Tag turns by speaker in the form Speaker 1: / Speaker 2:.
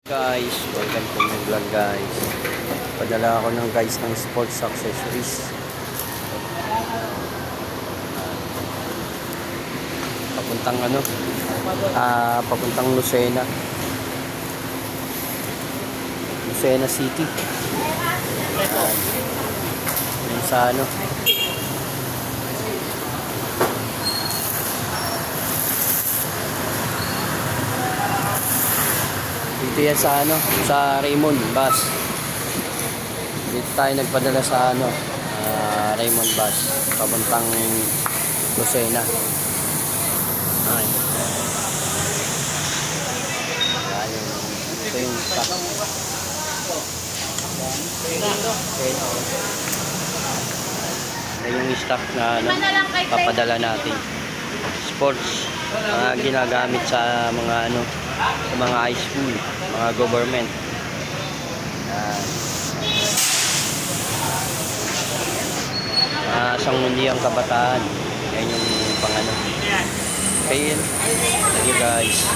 Speaker 1: Guys, welcome to my vlog guys. Padala ako ng guys ng sports accessories. Papuntang papuntang Lucena City. Yan sa dito yan sa Raymond Bus. Dito tayo nagpadala sa Raymond Bus papuntang Lucena. Ay. Ito yung stock. Ito yung stock na papadala natin. Sports, mga ginagamit sa mga sa mga high school, mga government. Sangguniang kabataan. Yan yung Okay, thank you guys.